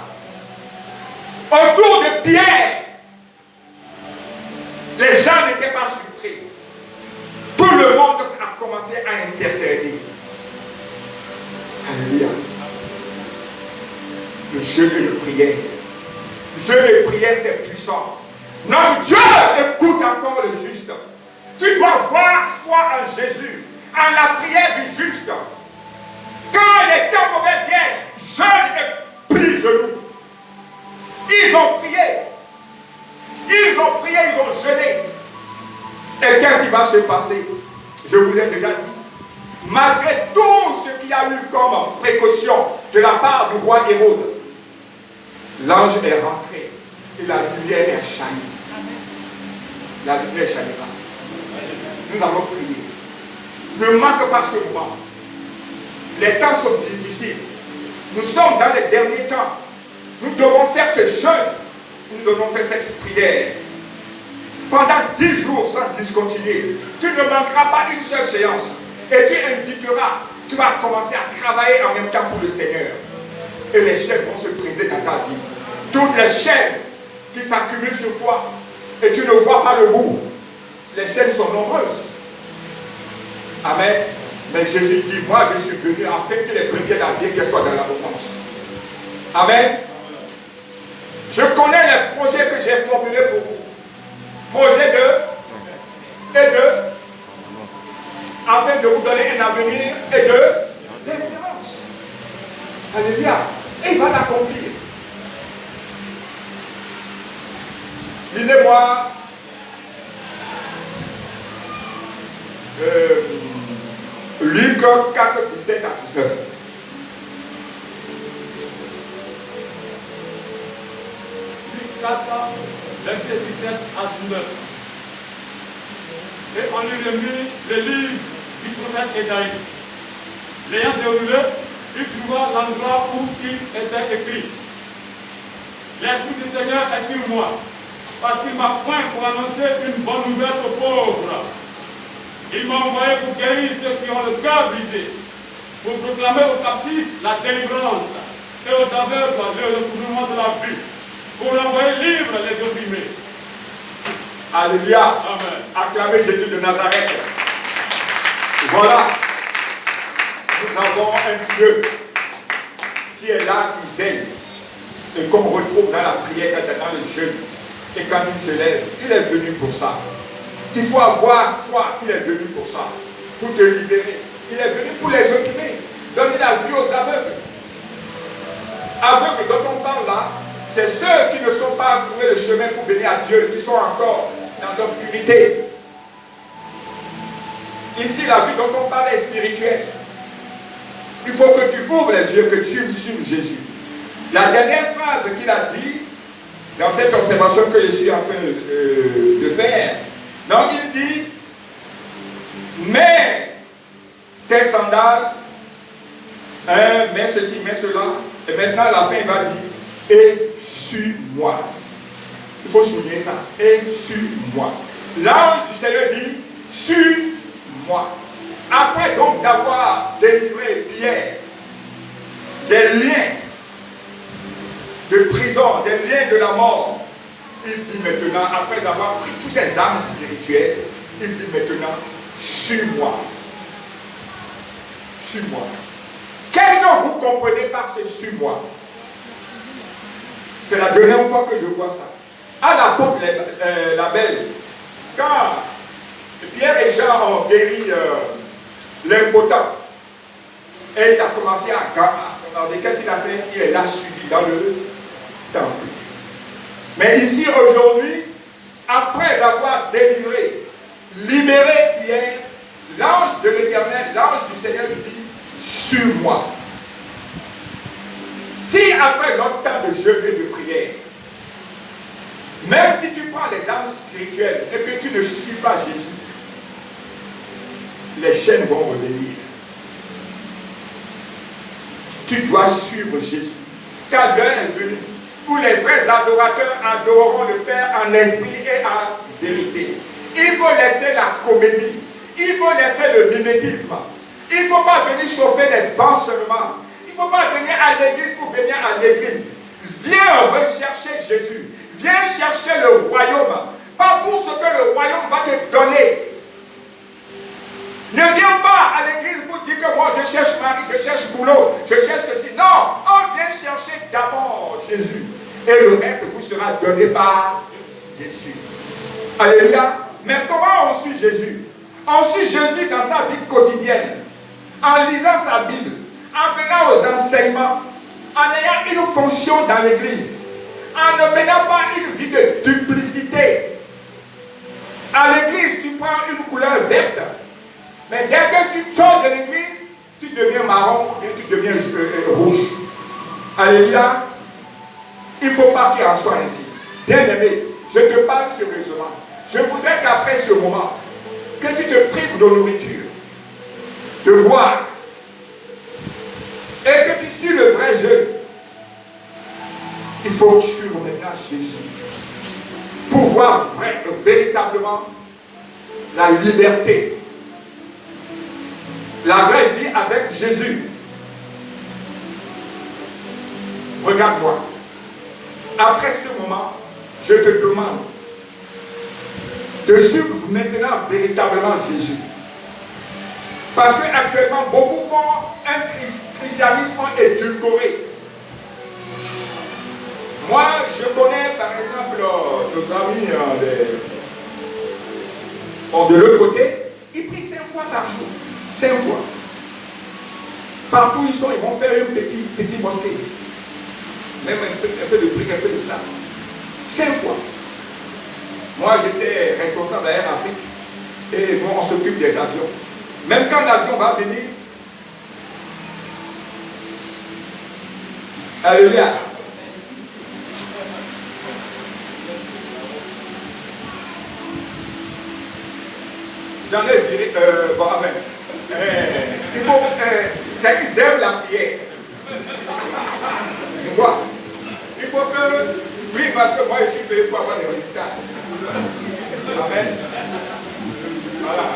Autour de Pierre, les gens n'étaient pas surpris. Tout le monde a commencé à intercéder. Alléluia. Le jeûne et le prière. Le jeûne et la prière, c'est puissant. Notre Dieu écoute encore le juste. Tu dois avoir foi en Jésus, en la prière du juste. Quand les temps mauvais viennent, jeûne et plie genoux. Ils ont prié. Ils ont prié, ils ont jeûné. Et qu'est-ce qui va se passer? Je vous ai déjà dit. Malgré tout ce qu'il y a eu comme précaution de la part du roi Hérode, l'ange est rentré et la lumière est jaillie. La lumière jaillira. Nous allons prier. Ne manque pas ce moment. Les temps sont difficiles. Nous sommes dans les derniers temps. Nous devons faire ce jeûne. Nous devons faire cette prière. Pendant 10 jours sans discontinuer. Tu ne manqueras pas une seule séance. Et tu inviteras. Tu vas commencer à travailler en même temps pour le Seigneur. Et les chaînes vont se briser dans ta vie. Toutes les chaînes qui s'accumulent sur toi. Et tu ne vois pas le bout. Les chaînes sont nombreuses. Amen. Mais Jésus dit, moi je suis venu afin que les premiers d'Adieu qu'elles soient dans l'abondance. Amen. Je connais les projets que j'ai formulés pour vous. Projet afin de vous donner un avenir et de l'espérance. Alléluia. Et il va l'accomplir. Lisez-moi Luc 4, 17 à 19. Luc 4, versets 17 à 19. Et on lui remit le livre du prophète Ésaïe. L'ayant déroulé, il trouva l'endroit où il était écrit. L'Esprit du Seigneur est sur moi, parce qu'il m'a point pour annoncer une bonne nouvelle aux pauvres. Il m'a envoyé pour guérir ceux qui ont le cœur brisé, pour proclamer aux captifs la délivrance et aux aveugles le recouvrement de la vue, pour envoyer libres les opprimés. Alléluia. Amen. Acclamez Jésus de Nazareth. Voilà. Nous avons un Dieu qui est là, qui veille. Et qu'on retrouve dans la prière, dans le jeûne. Et quand il se lève, il est venu pour ça. Il faut avoir foi, il est venu pour ça. Pour te libérer. Il est venu pour les opprimer. Donner la vue aux aveugles. Aveugles dont on parle là, c'est ceux qui ne sont pas trouvé le chemin pour venir à Dieu, qui sont encore dans l'obscurité. Ici, la vue dont on parle est spirituelle. Il faut que tu ouvres les yeux, que tu suives Jésus. La dernière phrase qu'il a dit, dans cette observation que je suis en train de faire, donc il dit, mets tes sandales, mets ceci, mets cela, et maintenant à la fin il va dire, et suis-moi. Il faut souligner ça, et suis-moi. L'ange du Seigneur dit, suis-moi. Après donc d'avoir délivré Pierre des liens de prison, des liens de la mort, il dit maintenant, après avoir pris tous ces âmes spirituelles, il dit maintenant, suis-moi. Suis-moi. Qu'est-ce que vous comprenez par ce suis-moi? C'est la deuxième fois que je vois ça. À l'apôtre la Belle, quand Pierre et Jean ont guéri l'impotent, et il a commencé à regarder, qu'est-ce qu'il a fait? Il est là suivi dans le temple. Mais ici aujourd'hui, après avoir délivré, libéré Pierre, l'ange de l'Éternel, l'ange du Seigneur lui dit, suis-moi. Si après notre temps de jeûne et de prière, même si tu prends les âmes spirituelles et que tu ne suis pas Jésus, les chaînes vont revenir. Tu dois suivre Jésus. Car l'heure est venue où les vrais adorateurs adoreront le Père en esprit et en vérité. Il faut laisser la comédie. Il faut laisser le mimétisme. Il ne faut pas venir chauffer les bancs seulement. Il ne faut pas venir à l'église pour venir à l'église. Viens rechercher Jésus. Viens chercher le royaume. Pas pour ce que le royaume va te donner. Ne viens pas à l'église pour dire que moi je cherche mari, je cherche boulot, je cherche ceci. Non, on vient chercher d'abord Jésus. Et le reste vous sera donné par Jésus. Alléluia. Mais comment on suit Jésus? On suit Jésus dans sa vie quotidienne. En lisant sa Bible, en venant aux enseignements, en ayant une fonction dans l'église, en ne menant pas une vie de duplicité. À l'église, tu prends une couleur verte. Mais dès que tu sors de l'église, tu deviens marron et tu deviens rouge. Alléluia. Il ne faut pas qu'il en soit ainsi. Bien-aimé, je te parle sérieusement. Je voudrais qu'après ce moment, que tu te prives de nourriture, de boire, et que tu suis le vrai jeûne. Il faut suivre maintenant Jésus pour voir véritablement la liberté. La vraie vie avec Jésus. Regarde-moi. Après ce moment, je te demande de suivre maintenant véritablement Jésus. Parce qu'actuellement, beaucoup font un christianisme édulcoré. Moi, je connais par exemple nos amis de l'autre côté, ils prient 5 fois par jour. 5 fois. Partout où ils sont, ils vont faire une petite mosquée. Même un peu de prière, un peu de ça. 5 fois. Moi, j'étais responsable à Air Afrique. Et bon, on s'occupe des avions. Même quand l'avion va venir, alléluia. J'en ai viré. Bon, enfin. Il faut. Ils aiment la prière. Tu vois? Il faut que. Oui, parce que moi, je suis payé pour avoir des résultats. Amen. Voilà.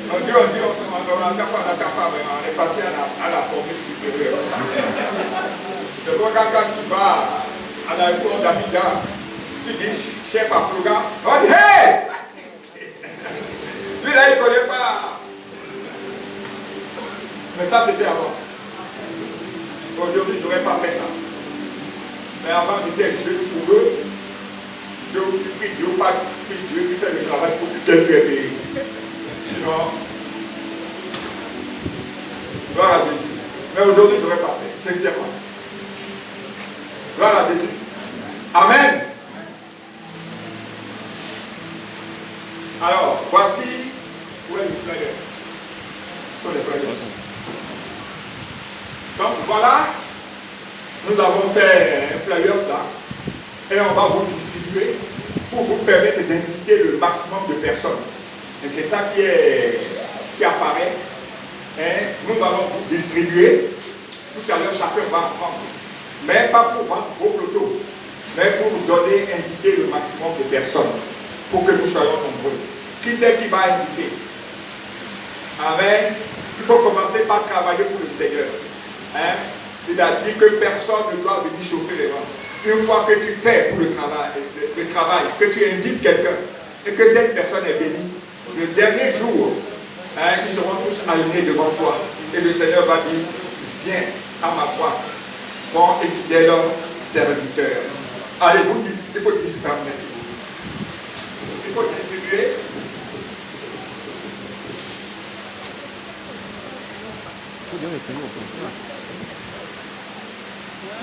On dit, on n'attend pas, mais on est passé à la formule supérieure. C'est pourquoi quand tu vas à l'aéroport d'Abidjan, tu dis, chef à Plouga, on dit, hey! Lui là, il ne connaît pas. Mais ça, c'était avant. Aujourd'hui, je n'aurais pas fait ça. Mais avant, j'étais jeune fourreux. Tu pries Dieu, pas prie Dieu, tu fais le travail pour que tu es payé. Sinon, gloire à Jésus. Mais aujourd'hui, je n'aurais pas fait, sincèrement. Gloire à Jésus. Amen. Alors, voici où est le flyer. Ce sont les flyers. Donc voilà, nous avons fait un flyers là. Et on va vous distribuer pour vous permettre d'inviter le maximum de personnes. Et c'est ça qui apparaît. Et nous allons vous distribuer. Tout à l'heure, chacun va en prendre. Mais pas pour vendre vos photos, mais pour vous donner, inviter le maximum de personnes. Pour que nous soyons nombreux. Qui c'est qui va inviter? Amen. Il faut commencer par travailler pour le Seigneur. Hein? Il a dit que personne ne doit venir chauffer les rangs. Une fois que tu fais pour le travail, que tu invites quelqu'un et que cette personne est bénie, le dernier jour, hein, ils seront tous alignés devant toi. Et le Seigneur va dire, viens à ma boîte, bon et fidèle serviteur. Allez, il faut distribuer. Il faut distribuer.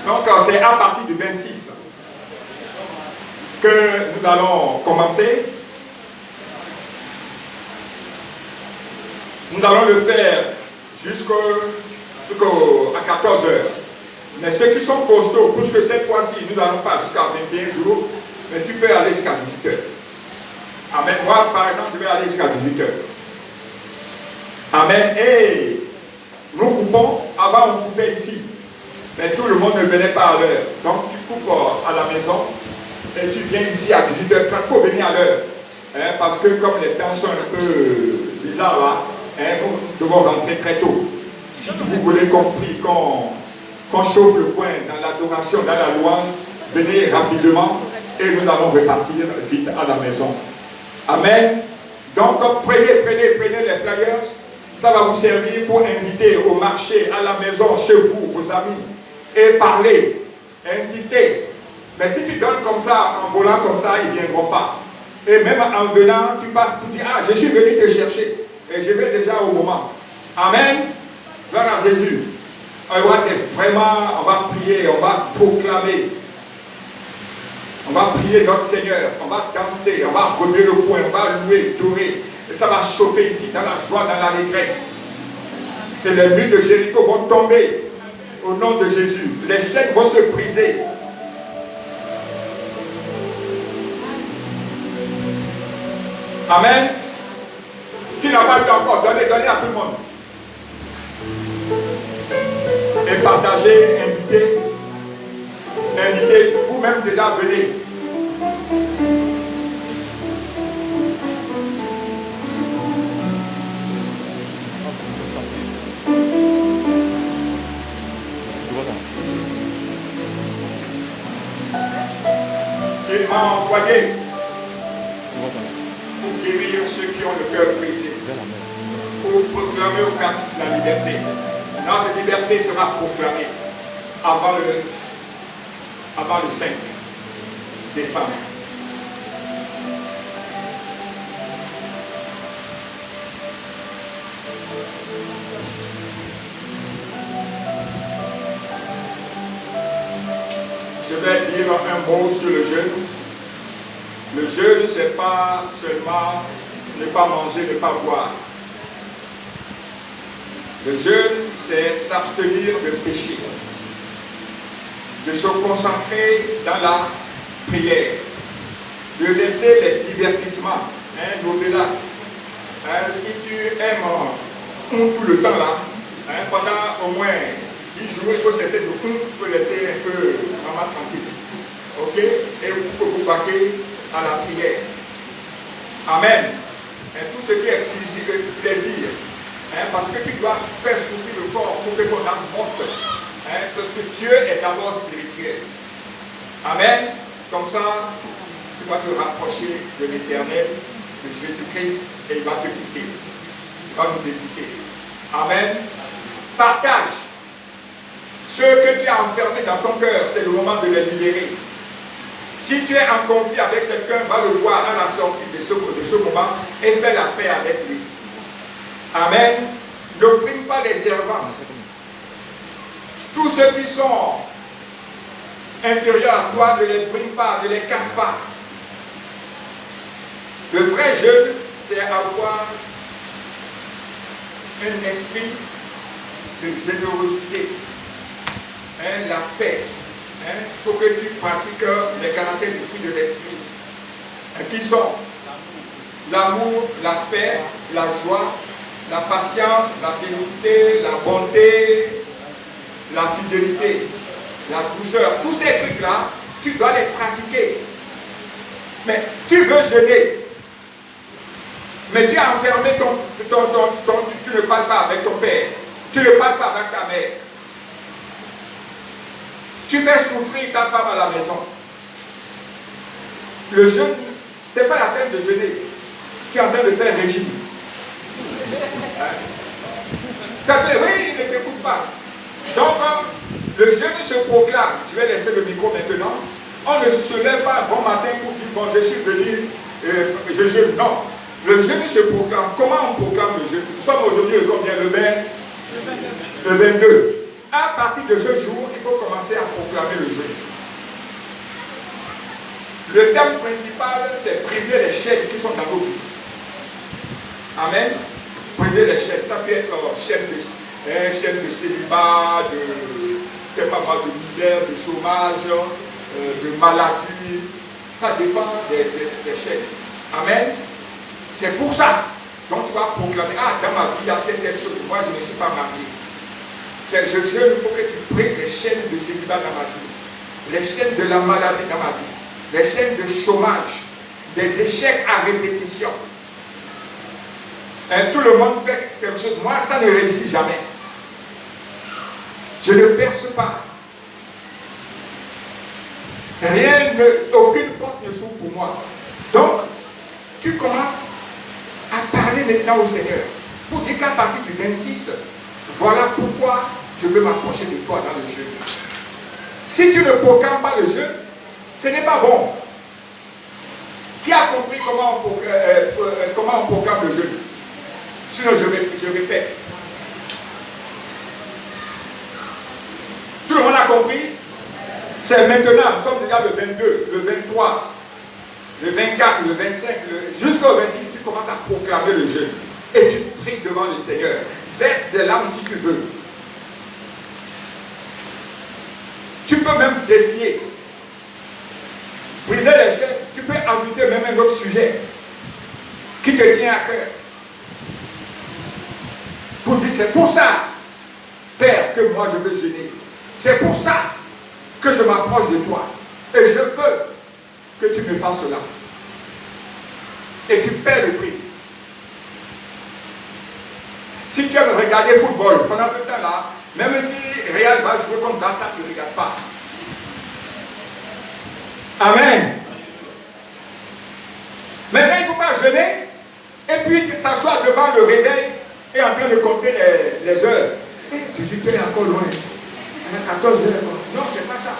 Donc c'est à partir du 26 que nous allons commencer. Nous allons le faire jusqu'à 14 heures. Mais ceux qui sont costauds, puisque cette fois-ci, nous n'allons pas jusqu'à 21 jours, mais tu peux aller jusqu'à 18 heures. Amen. Moi, par exemple, je vais aller jusqu'à 18 heures. Amen. Et nous coupons, avant on coupait ici. Mais tout le monde ne venait pas à l'heure. Donc tu coupes à la maison et tu viens ici à 18h30. Il faut venir à l'heure. Hein, parce que comme les temps sont un peu bizarres là, hein, nous devons rentrer très tôt. Si vous voulez qu'on chauffe le coin dans l'adoration, dans la louange, venez rapidement et nous allons repartir vite à la maison. Amen. Donc prenez les flyers. Ça va vous servir pour inviter au marché, à la maison, chez vous, vos amis. Et parler, insister. Mais si tu donnes comme ça, en volant comme ça, ils ne viendront pas. Et même en venant, tu passes pour dire, ah, je suis venu te chercher. Et je vais déjà au moment. Amen. Gloire à Jésus. On va prier, on va proclamer. On va prier notre Seigneur, on va danser, on va remuer le poing, on va louer, adorer. Et ça va chauffer ici, dans la joie, dans l'allégresse. Et les murs de Jéricho vont tomber au nom de Jésus. Les chaînes vont se briser. Amen. Qui n'a pas eu encore, donnez à tout le monde. Et partagez, invitez, vous-même déjà venez. Il m'a envoyé pour guérir ceux qui ont le cœur brisé, pour proclamer aux captifs la liberté. Notre liberté sera proclamée avant le 5 décembre. Je vais dire un mot sur le jeûne. Le jeûne, ce n'est pas seulement ne pas manger, ne pas boire. Le jeûne, c'est s'abstenir de péché, de se concentrer dans la prière, de laisser les divertissements l'audace. Si tu aimes tout le temps là, pendant au moins 10 jours, il faut cesser de il faut laisser un peu maman tranquille. Ok? Et il faut vous baquer à la prière. Amen. Tout ce qui est plaisir. Parce que tu dois faire souffrir le corps pour que ton âme monte. Parce que Dieu est d'abord spirituel. Amen. Comme ça, tu vas te rapprocher de l'Éternel, de Jésus-Christ, et il va te écouter. Il va nous écouter. Amen. Partage. Ce que tu as enfermé dans ton cœur, c'est le moment de les libérer. Si tu es en conflit avec quelqu'un, va le voir à la sortie de ce moment et fais la paix avec lui. Amen. N'opprime pas les servantes. Tous ceux qui sont inférieurs à toi, ne les brime pas, ne les casse pas. Le vrai jeûne, c'est avoir un esprit de générosité, la paix. Il faut que tu pratiques les caractères du fruit de l'esprit. Qui sont l'amour, la paix, la joie, la patience, la vérité, la bonté, la fidélité, la douceur. Tous ces trucs-là, tu dois les pratiquer. Mais tu veux jeûner. Mais tu as enfermé tu ne parles pas avec ton père. Tu ne parles pas avec ta mère. Tu fais souffrir ta femme à la maison. Le jeûne, ce n'est pas la peine de jeûner. Tu es en train de faire un régime. Ça fait, oui, il ne t'écoute pas. Donc, le jeûne se proclame. Je vais laisser le micro maintenant. On ne se lève pas un bon matin pour dire, bon, je suis venu, je jeûne. Non. Le jeûne se proclame. Comment on proclame le jeûne? Nous sommes aujourd'hui le combien? Le 22. À partir de ce jour, il faut commencer à proclamer le jeûne. Le thème principal, c'est briser les chaînes qui sont dans nos vies. Amen. Briser les chaînes. Ça peut être chaîne de célibat, de misère, de chômage, de maladie. Ça dépend des chaînes. Amen. C'est pour ça. Donc tu vas proclamer, dans ma vie, il y a telle chose. Moi, je ne suis pas marié. Je jeûne pour que tu brises les chaînes de célibat dans ma vie, les chaînes de la maladie dans ma vie, les chaînes de chômage, des échecs à répétition. Tout le monde fait quelque chose. Moi, ça ne réussit jamais. Je ne perce pas. Aucune porte ne s'ouvre pour moi. Donc, tu commences à parler maintenant au Seigneur pour dire qu'à partir du 26, voilà pourquoi je veux m'approcher de toi dans le jeûne. Si tu ne proclames pas le jeûne, ce n'est pas bon. Qui a compris comment on proclame le jeûne? Sinon, je répète. Tout le monde a compris? C'est maintenant, nous sommes déjà le 22, le 23, le 24, le 25, jusqu'au 26, tu commences à proclamer le jeûne. Et tu pries devant le Seigneur. Verse des larmes si tu veux. Tu peux même défier. Briser les chaînes. Tu peux ajouter même un autre sujet qui te tient à cœur. Pour dire, c'est pour ça, Père, que moi je veux jeûner. C'est pour ça que je m'approche de toi. Et je veux que tu me fasses cela. Et tu paies le prix. Si tu aimes regarder football, pendant ce temps-là, même si Real va jouer contre Barça, tu ne regardes pas. Amen. Maintenant, il ne faut pas jeûner et puis s'asseoir devant le réveil et en train de compter les heures. Et 18 heures est encore loin. 14 heures. Non, ce n'est pas ça.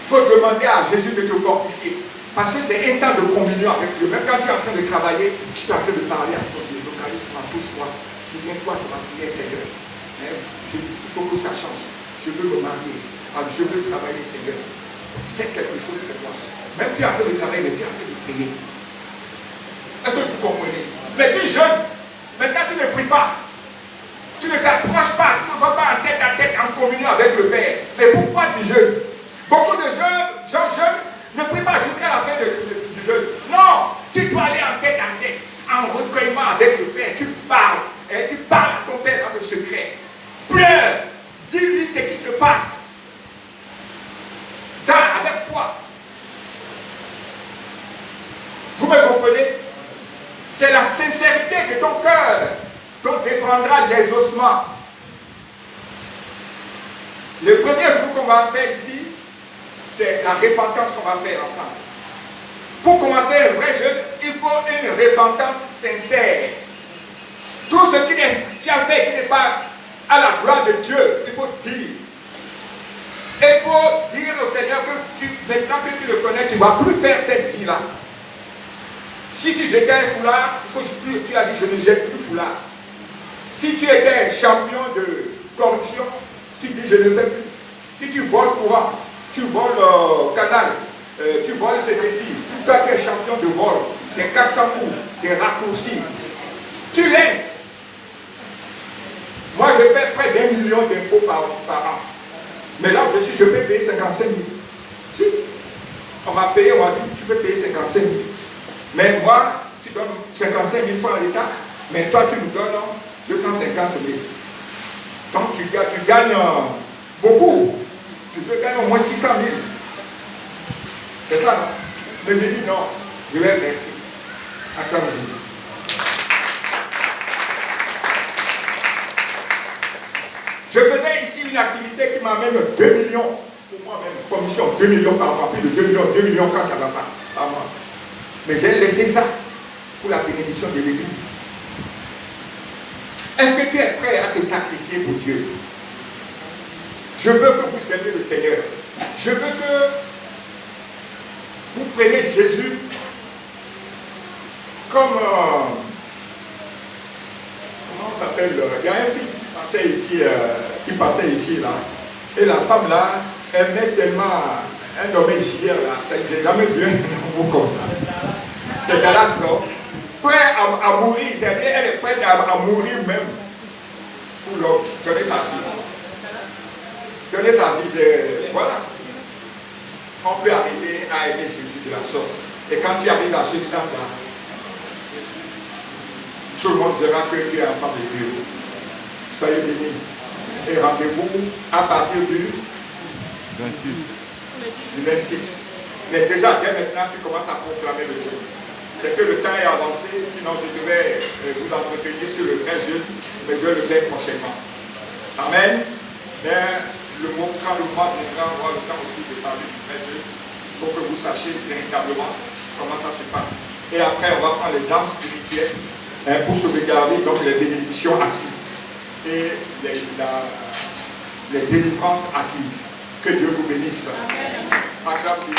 Il faut demander à Jésus de te fortifier. Parce que c'est un temps de communion avec Dieu. Même quand tu es en train de travailler, tu es en train de parler à ton Dieu. Localise-moi, touche-moi. Souviens-toi de ma prière, Seigneur. Il faut que ça change. Je veux me marier. Je veux travailler, Seigneur. C'est quelque chose pour moi. Même tu es en train de travailler, mais tu es en train de prier. Est-ce que vous comprenez? Mais tu jeûnes. Maintenant, tu ne pries pas. Tu ne t'approches pas. Tu ne vas pas en tête à tête en communion avec le Père. Mais pourquoi tu jeûnes? Beaucoup de gens jeûnent, ne prient pas jusqu'à la fin du jeûne. Non, tu dois aller en tête à prendra des ossements. Le premier jour qu'on va faire ici, c'est la repentance qu'on va faire ensemble. Pour commencer un vrai jeûne, il faut une repentance sincère. Tout ce que tu as fait qui n'est pas à la gloire de Dieu, il faut dire. Il faut dire au Seigneur que maintenant que tu le connais, tu ne vas plus faire cette vie-là. Si tu jetais un foulard, tu as dit je ne jette plus foulard. Si tu étais champion de corruption, tu dis je ne sais plus. Si tu voles courant, tu voles canal, tu voles CDC, toi tu es champion de vol, des 400 coups, des raccourcis. Tu laisses. Moi je paie près d'1 million d'impôts par an. Mais là au-dessus, je peux payer 55 000. Si, on m'a payé, on m'a dit tu peux payer 55 000. Mais moi, tu donnes 55 000 francs à l'État, mais toi tu nous donnes 250 000. Donc tu gagnes beaucoup. Tu veux gagner au moins 600 000. C'est ça, non? Mais j'ai dit non, je vais verser. Acclame Jésus. Je faisais ici une activité qui m'amène 2 millions. Pour moi-même, commission, 2 millions par mois, plus de 2 millions quand ça ne va pas, par mois. Mais j'ai laissé ça pour la bénédiction de l'Église. Est-ce que tu es prêt à te sacrifier pour Dieu? Je veux que vous aimiez le Seigneur. Je veux que vous preniez Jésus comme... comment on s'appelle? Il y a un film qui passait ici, là. Et la femme, là, elle met tellement un homme hier, là. J'ai jamais vu un mot comme ça. C'est Dallas, non? Prêt à mourir, c'est-à-dire elle est prête à mourir même pour l'homme. Donner sa vie. Donner sa vie, voilà. On peut arriver à aimer Jésus de la sorte. Et quand tu arrives à ce stade-là, tout le monde verra que tu es un enfant de Dieu. Soyez bénis. Et rendez-vous à partir du 26. Du 26. Mais déjà, dès maintenant, tu commences à proclamer le jeûne. C'est que le temps est avancé, sinon je devais vous entretenir sur le vrai jeûne, mais je vais le faire prochainement. Amen. Mais quand le mois viendra, on aura le temps aussi de parler du vrai jeûne, pour que vous sachiez véritablement comment ça se passe. Et après, on va prendre les armes spirituelles pour sauvegarder donc les bénédictions acquises et les délivrances acquises. Que Dieu vous bénisse. Acclamez.